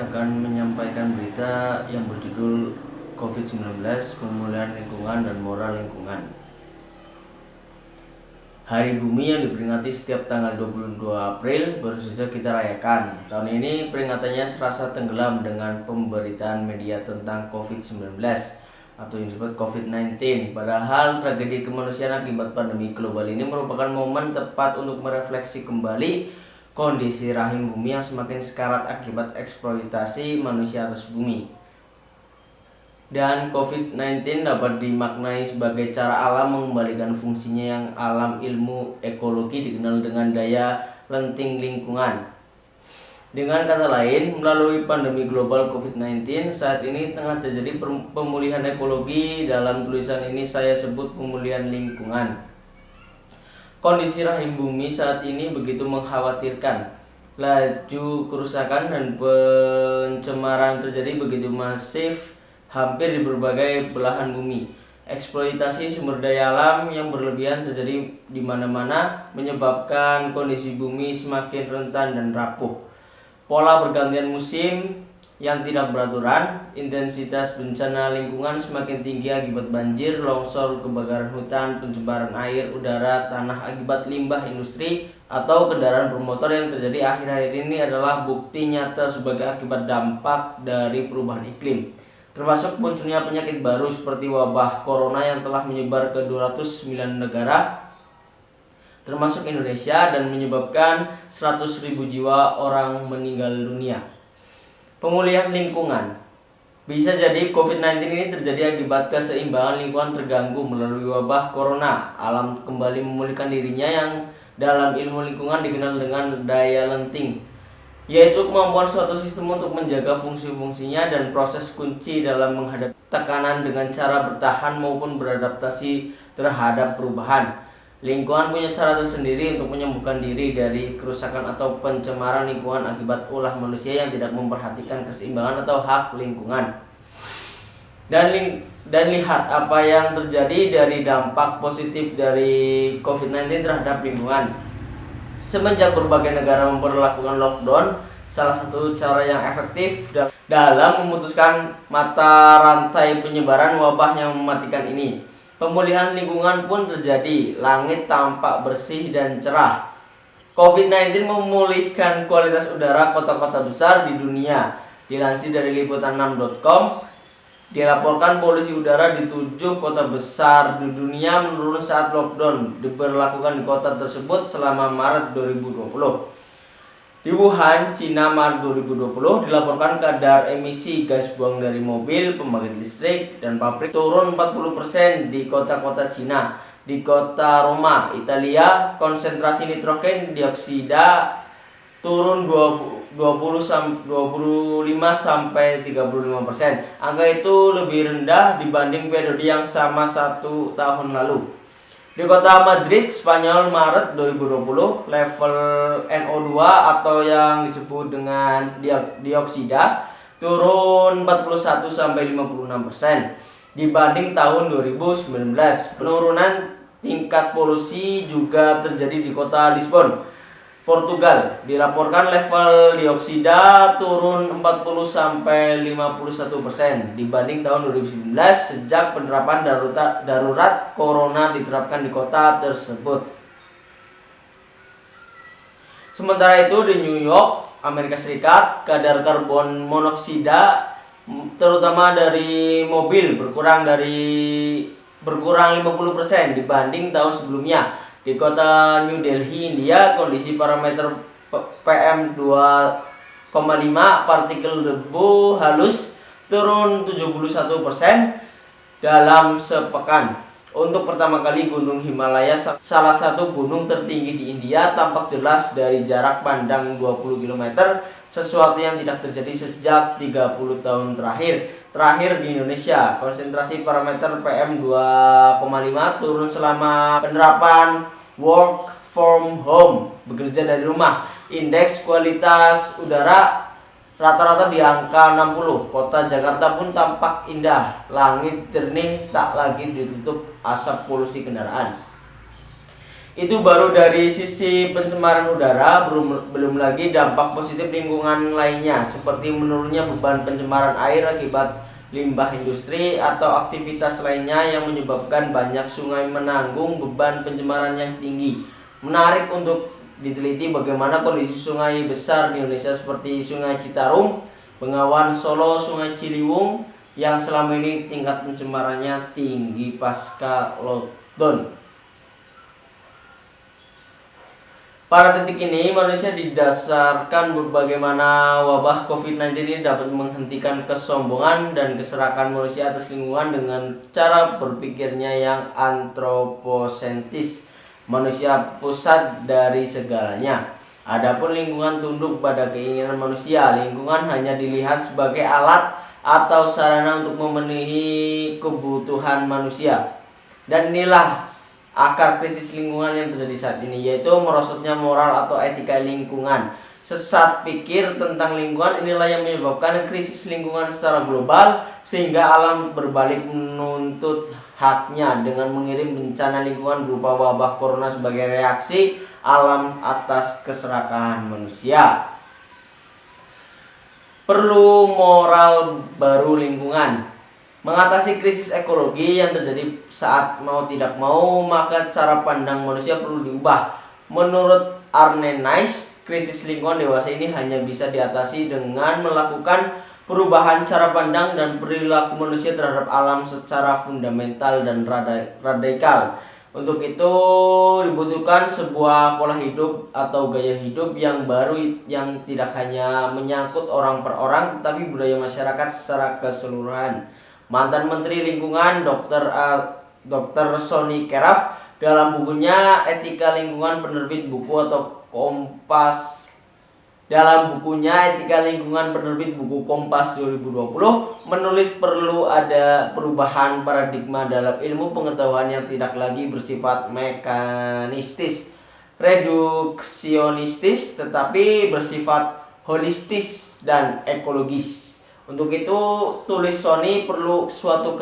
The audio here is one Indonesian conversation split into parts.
akan menyampaikan berita yang berjudul COVID-19, Pemulihan Lingkungan dan Moral Lingkungan. Hari Bumi yang diperingati setiap tanggal 22 April baru saja kita rayakan. Tahun ini peringatannya serasa tenggelam dengan pemberitaan media tentang COVID-19 atau yang disebut COVID-19. Padahal tragedi kemanusiaan akibat pandemi global ini merupakan momen tepat untuk merefleksi kembali kondisi rahim bumi yang semakin sekarat akibat eksploitasi manusia atas bumi. Dan COVID-19 dapat dimaknai sebagai cara alam mengembalikan fungsinya yang alam ilmu ekologi dikenal dengan daya lenting lingkungan. Dengan kata lain, melalui pandemi global COVID-19, saat ini tengah terjadi pemulihan ekologi. Dalam tulisan ini saya sebut pemulihan lingkungan. Kondisi rahim bumi saat ini begitu mengkhawatirkan. Laju kerusakan dan pencemaran terjadi begitu masif hampir di berbagai belahan bumi. Eksploitasi sumber daya alam yang berlebihan terjadi di mana-mana, menyebabkan kondisi bumi semakin rentan dan rapuh. Pola pergantian musim yang tidak beraturan, intensitas bencana lingkungan semakin tinggi akibat banjir, longsor, kebakaran hutan, pencemaran air, udara, tanah akibat limbah industri atau kendaraan bermotor yang terjadi akhir-akhir ini adalah bukti nyata sebagai akibat dampak dari perubahan iklim. Termasuk munculnya penyakit baru seperti wabah corona yang telah menyebar ke 209 negara termasuk Indonesia dan menyebabkan 100.000 jiwa orang meninggal dunia. Pemulihan lingkungan. Bisa jadi COVID-19 ini terjadi akibat keseimbangan lingkungan terganggu melalui wabah corona. Alam kembali memulihkan dirinya yang dalam ilmu lingkungan dikenal dengan daya lenting, yaitu kemampuan suatu sistem untuk menjaga fungsi-fungsinya dan proses kunci dalam menghadapi tekanan dengan cara bertahan maupun beradaptasi terhadap perubahan. Lingkungan punya cara tersendiri untuk menyembuhkan diri dari kerusakan atau pencemaran lingkungan akibat ulah manusia yang tidak memperhatikan keseimbangan atau hak lingkungan. Dan lihat apa yang terjadi dari dampak positif dari COVID-19 terhadap lingkungan. Semenjak berbagai negara memperlakukan lockdown, salah satu cara yang efektif dalam memutuskan mata rantai penyebaran wabah yang mematikan ini. Pemulihan lingkungan pun terjadi, langit tampak bersih dan cerah. COVID-19 memulihkan kualitas udara kota-kota besar di dunia. Dilansir dari liputan6.com, dilaporkan polusi udara di 7 kota besar di dunia menurun saat lockdown diberlakukan di kota tersebut selama Maret 2020. Di Wuhan, Cina, Maret 2020 dilaporkan kadar emisi gas buang dari mobil, pembangkit listrik, dan pabrik turun 40% di kota-kota Cina. Di kota Roma, Italia, konsentrasi nitrogen dioksida turun 25-35%. Angka itu lebih rendah dibanding periode yang sama 1 tahun lalu. Di kota Madrid, Spanyol, Maret 2020, level NO2 atau yang disebut dengan dioksida turun 41-56% dibanding tahun 2019. Penurunan tingkat polusi juga terjadi di kota Lisbon, Portugal. Dilaporkan level dioksida turun 40-51% dibanding tahun 2019 sejak penerapan darurat corona diterapkan di kota tersebut. Sementara itu di New York, Amerika Serikat, kadar karbon monoksida terutama dari mobil berkurang 50% dibanding tahun sebelumnya. Di kota New Delhi, India, kondisi parameter PM2,5 partikel debu halus turun 71% dalam sepekan. Untuk pertama kali Gunung Himalaya, salah satu gunung tertinggi di India, tampak jelas dari jarak pandang 20 km, sesuatu yang tidak terjadi sejak 30 tahun terakhir. Terakhir di Indonesia, konsentrasi parameter PM2,5 turun selama penerapan work from home, bekerja dari rumah. Indeks kualitas udara rata-rata di angka 60. Kota Jakarta pun tampak indah, langit jernih, tak lagi ditutup asap polusi kendaraan. Itu baru dari sisi pencemaran udara, belum lagi dampak positif lingkungan lainnya seperti menurunnya beban pencemaran air akibat limbah industri atau aktivitas lainnya yang menyebabkan banyak sungai menanggung beban pencemaran yang tinggi. Menarik untuk diteliti bagaimana kondisi sungai besar di Indonesia seperti Sungai Citarum, Bengawan Solo, Sungai Ciliwung yang selama ini tingkat pencemarannya tinggi pasca lockdown. Pada titik ini, manusia didasarkan bagaimana wabah COVID-19 ini dapat menghentikan kesombongan dan keserakahan manusia atas lingkungan dengan cara berpikirnya yang antroposentris, manusia pusat dari segalanya. Adapun lingkungan tunduk pada keinginan manusia, lingkungan hanya dilihat sebagai alat atau sarana untuk memenuhi kebutuhan manusia. Dan inilah akar krisis lingkungan yang terjadi saat ini, yaitu merosotnya moral atau etika lingkungan. Sesat pikir tentang lingkungan inilah yang menyebabkan krisis lingkungan secara global, sehingga alam berbalik menuntut haknya dengan mengirim bencana lingkungan berupa wabah corona sebagai reaksi alam atas keserakahan manusia. Perlu moral baru lingkungan. Mengatasi krisis ekologi yang terjadi saat mau tidak mau, maka cara pandang manusia perlu diubah. Menurut Arne Naess, krisis lingkungan dewasa ini hanya bisa diatasi dengan melakukan perubahan cara pandang dan perilaku manusia terhadap alam secara fundamental dan radikal. Untuk itu dibutuhkan sebuah pola hidup atau gaya hidup yang baru yang tidak hanya menyangkut orang per orang, tetapi budaya masyarakat secara keseluruhan. Mantan Menteri Lingkungan Dr. Sonny Keraf dalam bukunya Etika Lingkungan penerbit buku atau Kompas penerbit buku Kompas 2020 menulis perlu ada perubahan paradigma dalam ilmu pengetahuan yang tidak lagi bersifat mekanistis, reduksionistis, tetapi bersifat holistis dan ekologis. Untuk itu, tulis Sonny perlu suatu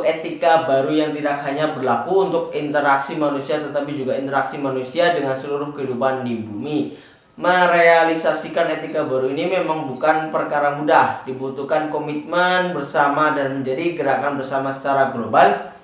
etika baru yang tidak hanya berlaku untuk interaksi manusia, tetapi juga interaksi manusia dengan seluruh kehidupan di bumi. Merealisasikan etika baru ini memang bukan perkara mudah, dibutuhkan komitmen bersama dan menjadi gerakan bersama secara global,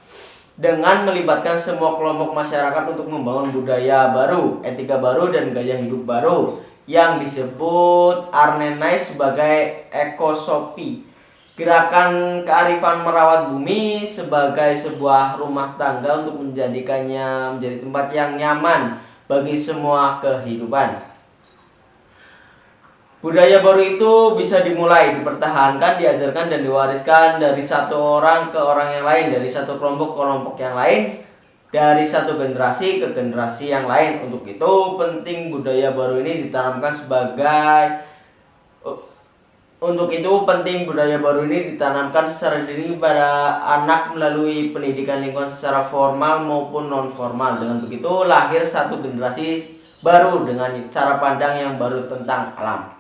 dengan melibatkan semua kelompok masyarakat untuk membangun budaya baru, etika baru, dan gaya hidup baru yang disebut Arne Naess sebagai ekosopi. Gerakan kearifan merawat bumi sebagai sebuah rumah tangga untuk menjadikannya menjadi tempat yang nyaman bagi semua kehidupan. Budaya baru itu bisa dimulai, dipertahankan, diajarkan, dan diwariskan dari satu orang ke orang yang lain, dari satu kelompok ke kelompok yang lain, dari satu generasi ke generasi yang lain. Untuk itu penting budaya baru ini ditanamkan secara dini pada anak melalui pendidikan lingkungan secara formal maupun non formal. Dengan begitu lahir satu generasi baru dengan cara pandang yang baru tentang alam.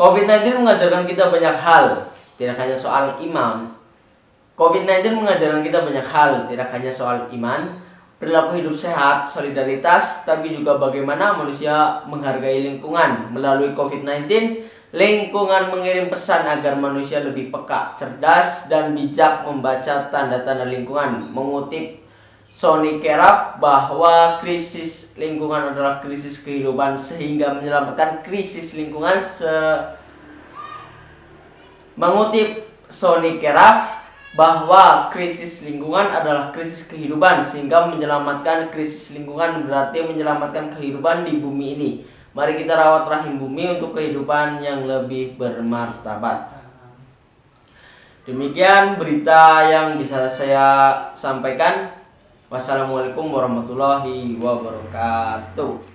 COVID-19 mengajarkan kita banyak hal, tidak hanya soal iman. COVID-19 mengajarkan kita banyak hal, tidak hanya soal iman, perilaku hidup sehat, solidaritas, tapi juga bagaimana manusia menghargai lingkungan. Melalui COVID-19, lingkungan mengirim pesan agar manusia lebih peka, cerdas, dan bijak membaca tanda-tanda lingkungan. Mengutip Sonny Keraf bahwa krisis lingkungan adalah krisis kehidupan, sehingga menyelamatkan krisis lingkungan Mengutip Sonny Keraf bahwa krisis lingkungan adalah krisis kehidupan, sehingga menyelamatkan krisis lingkungan berarti menyelamatkan kehidupan di bumi ini. Mari kita rawat rahim bumi untuk kehidupan yang lebih bermartabat. Demikian berita yang bisa saya sampaikan. Wassalamualaikum warahmatullahi wabarakatuh.